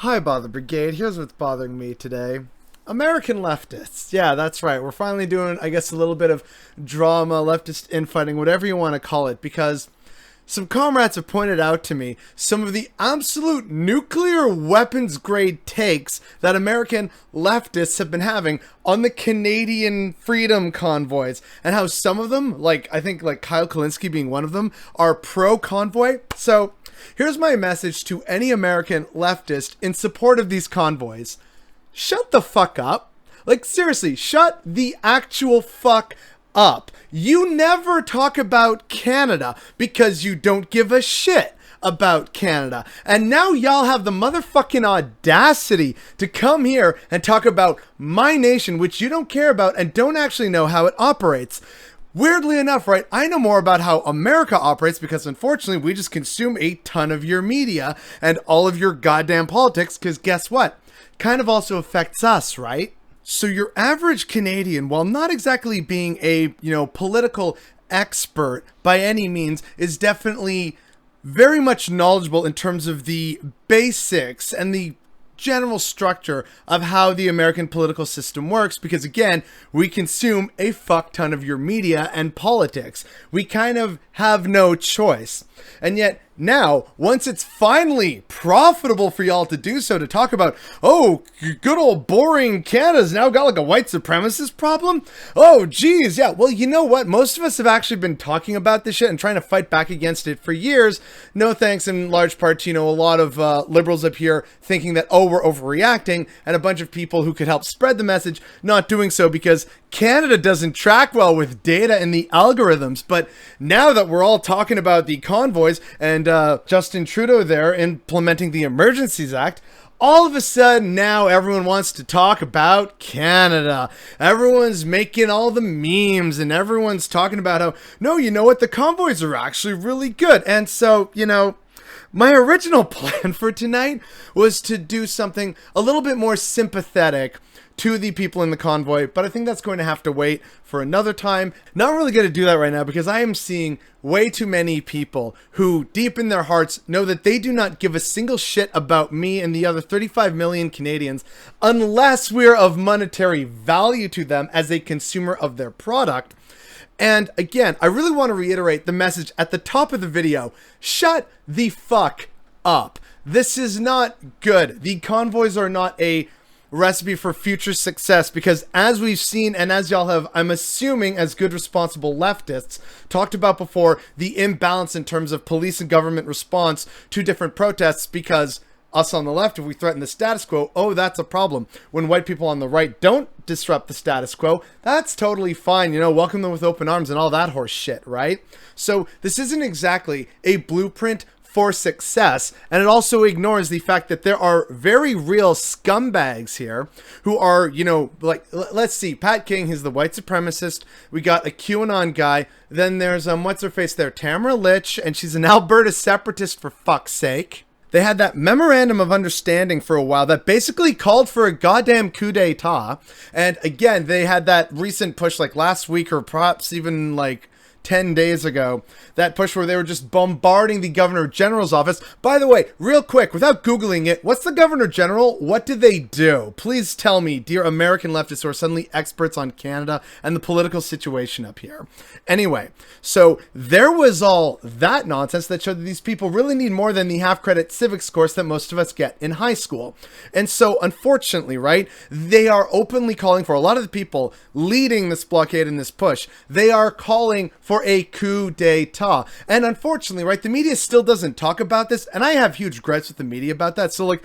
Hi, Bother Brigade. Here's what's bothering me today. American leftists. Yeah, that's right. We're finally doing, I guess, a little bit of drama, leftist infighting, whatever you want to call it, because some comrades have pointed out to me some of the absolute nuclear weapons grade takes that American leftists have been having on the Canadian freedom convoys, and how some of them, I think Kyle Kalinske being one of them, are pro-convoy. So here's my message to any American leftist in support of these convoys. Shut the fuck up. Seriously, shut the actual fuck up. You never talk about Canada because you don't give a shit about Canada. And now y'all have the motherfucking audacity to come here and talk about my nation, which you don't care about and don't actually know how it operates. Weirdly enough, right, I know more about how America operates because unfortunately we just consume a ton of your media and all of your goddamn politics, because guess what? Kind of also affects us, right? So your average Canadian, while not exactly being a, political expert by any means, is definitely very much knowledgeable in terms of the basics and the general structure of how the American political system works, because again, we consume a fuck ton of your media and politics. We kind of have no choice. And yet now, once it's finally profitable for y'all to do so, to talk about, oh, good old boring Canada's now got a white supremacist problem? Oh, geez, yeah. Well, you know what? Most of us have actually been talking about this shit and trying to fight back against it for years. No thanks in large part to, a lot of liberals up here thinking that, oh, we're overreacting, and a bunch of people who could help spread the message not doing so because Canada doesn't track well with data and the algorithms. But now that we're all talking about the convoys and Justin Trudeau there implementing the Emergencies Act, all of a sudden now everyone wants to talk about Canada. Everyone's making all the memes and everyone's talking about how, no, you know what, the convoys are actually really good. And so, my original plan for tonight was to do something a little bit more sympathetic to the people in the convoy, but I think that's going to have to wait for another time. Not really going to do that right now because I am seeing way too many people who deep in their hearts know that they do not give a single shit about me and the other 35 million Canadians unless we're of monetary value to them as a consumer of their product. And again, I really want to reiterate the message at the top of the video. Shut the fuck up. This is not good. The convoys are not a recipe for future success, because as we've seen and as y'all have, I'm assuming as good responsible leftists, talked about before, the imbalance in terms of police and government response to different protests, because us on the left, if we threaten the status quo, oh, that's a problem. When white people on the right don't disrupt the status quo, that's totally fine. Welcome them with open arms and all that horse shit, right? So this isn't exactly a blueprint for success, and it also ignores the fact that there are very real scumbags here who are, let's see, Pat King, he's the white supremacist. We got a QAnon guy. Then there's what's her face there, Tamara Litch, and she's an Alberta separatist, for fuck's sake. They had that memorandum of understanding for a while that basically called for a goddamn coup d'etat. And again, they had that recent push last week, or perhaps even 10 days ago, that push where they were just bombarding the Governor General's office. By the way, real quick, without Googling it, what's the Governor General? What did they do? Please tell me, dear American leftists who are suddenly experts on Canada and the political situation up here. Anyway, so there was all that nonsense that showed that these people really need more than the half-credit civics course that most of us get in high school. And so, unfortunately, right, they are openly calling for, a lot of the people leading this blockade and this push, they are calling for a coup d'etat. And unfortunately, right, the media still doesn't talk about this, and I have huge gripes with the media about that. So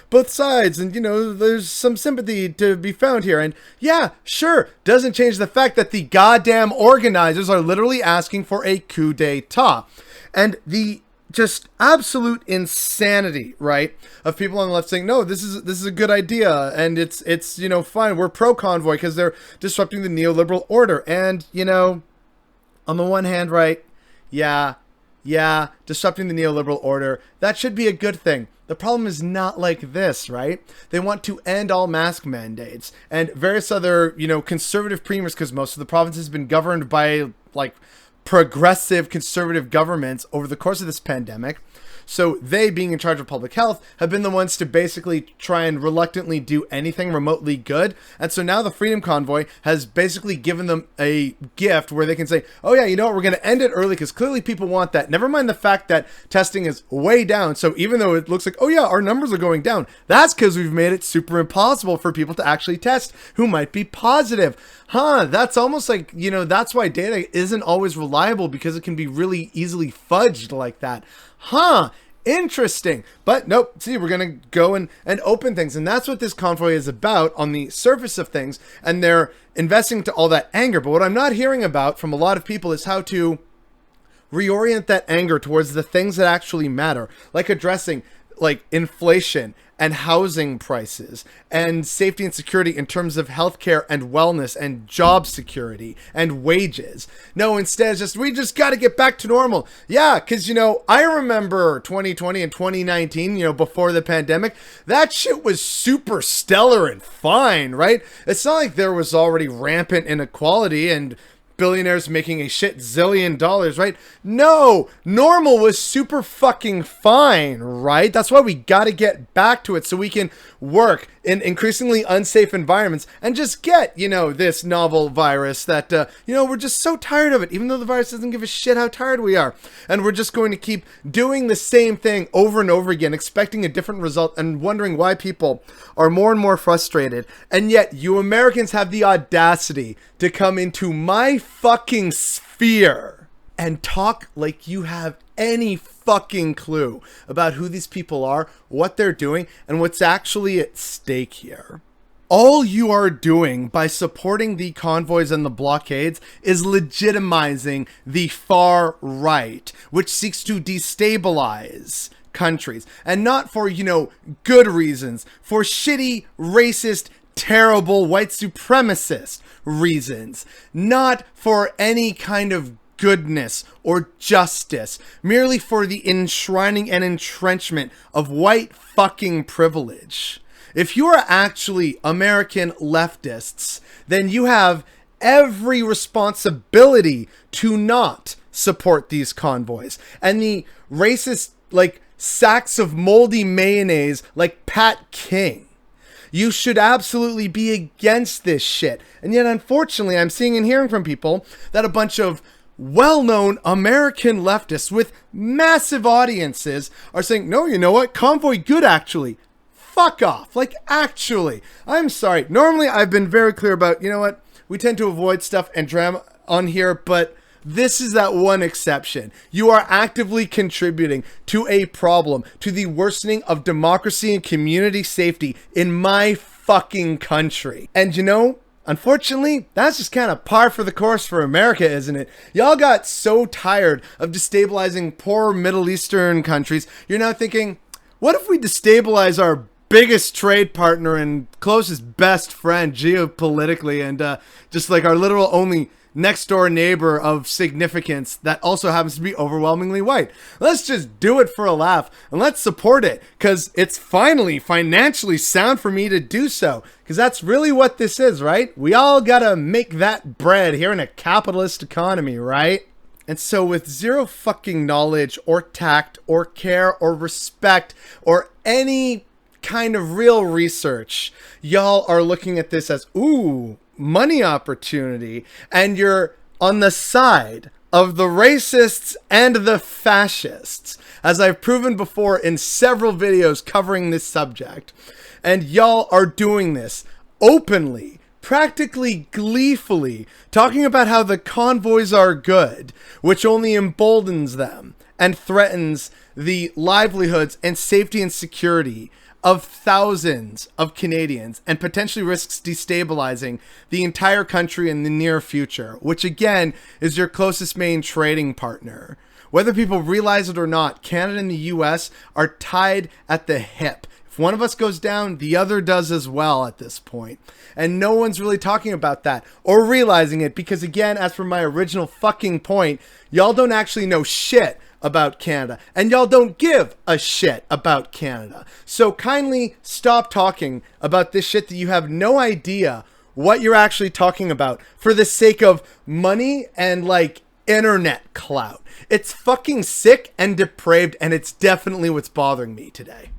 both sides, and there's some sympathy to be found here. And yeah, sure, doesn't change the fact that the goddamn organizers are literally asking for a coup d'etat. And the just absolute insanity, right, of people on the left saying, no, this is a good idea, and it's fine, we're pro-convoy because they're disrupting the neoliberal order. And on the one hand, right, yeah, disrupting the neoliberal order, that should be a good thing. The problem is not like this, right? They want to end all mask mandates and various other, conservative premiers, because most of the provinces have been governed by, progressive conservative governments over the course of this pandemic. So they, being in charge of public health, have been the ones to basically try and reluctantly do anything remotely good. And so now the Freedom Convoy has basically given them a gift where they can say, oh yeah, you know what, we're going to end it early because clearly people want that. Never mind the fact that testing is way down. So even though it looks like, oh yeah, our numbers are going down, that's because we've made it super impossible for people to actually test who might be positive. That's almost like, you know, that's why data isn't always reliable, because it can be really easily fudged like that. Interesting. But nope, see, we're going to go and open things. And that's what this convoy is about on the surface of things. And they're investing to all that anger. But what I'm not hearing about from a lot of people is how to reorient that anger towards the things that actually matter, like addressing like inflation and housing prices and safety and security in terms of healthcare and wellness and job security and wages. No, instead it's just, we just got to get back to normal. Yeah, because, you know, I remember 2020 and 2019, you know, before the pandemic, that shit was super stellar and fine, right? It's not like there was already rampant inequality and billionaires making a shit zillion dollars, right? No, normal was super fucking fine, right? That's why we got to get back to it so we can work in increasingly unsafe environments and just get, you know, this novel virus that, you know, we're just so tired of it, even though the virus doesn't give a shit how tired we are. And we're just going to keep doing the same thing over and over again, expecting a different result and wondering why people are more and more frustrated. And yet you Americans have the audacity to come into my fucking sphere and talk like you have any fucking clue about who these people are, what they're doing, and what's actually at stake here. All you are doing by supporting the convoys and the blockades is legitimizing the far right, which seeks to destabilize countries, and not for, you know, good reasons, for shitty, racist, terrible, white supremacist reasons, not for any kind of goodness or justice, merely for the enshrining and entrenchment of white fucking privilege. If you are actually American leftists, then you have every responsibility to not support these convoys and the racist, like, sacks of moldy mayonnaise like Pat King. You should absolutely be against this shit. And yet, unfortunately, I'm seeing and hearing from people that a bunch of well-known American leftists with massive audiences are saying, no, you know what? Convoy good, actually. Fuck off. Like, actually. I'm sorry. Normally, I've been very clear about, you know what? We tend to avoid stuff and drama on here, but this is that one exception. You are actively contributing to a problem, to the worsening of democracy and community safety in my fucking country. And you know, unfortunately, that's just kind of par for the course for America, isn't it? Y'all got so tired of destabilizing poor Middle Eastern countries, you're now thinking, what if we destabilize our biggest trade partner and closest best friend geopolitically and just like our literal only next door neighbor of significance that also happens to be overwhelmingly white? Let's just do it for a laugh and let's support it because it's finally financially sound for me to do so, because that's really what this is, right? We all gotta make that bread here in a capitalist economy, right? And so with zero fucking knowledge or tact or care or respect or any kind of real research, y'all are looking at this as, ooh, money opportunity, and you're on the side of the racists and the fascists, as I've proven before in several videos covering this subject. And y'all are doing this openly, practically gleefully, talking about how the convoys are good, which only emboldens them and threatens the livelihoods and safety and security of thousands of Canadians and potentially risks destabilizing the entire country in the near future, which again is your closest main trading partner. Whether people realize it or not, Canada and the US are tied at the hip. If one of us goes down, the other does as well at this point. And no one's really talking about that or realizing it because, again, as for my original fucking point, y'all don't actually know shit about Canada, and y'all don't give a shit about Canada. So kindly stop talking about this shit that you have no idea what you're actually talking about for the sake of money and like internet clout. It's fucking sick and depraved, and it's definitely what's bothering me today.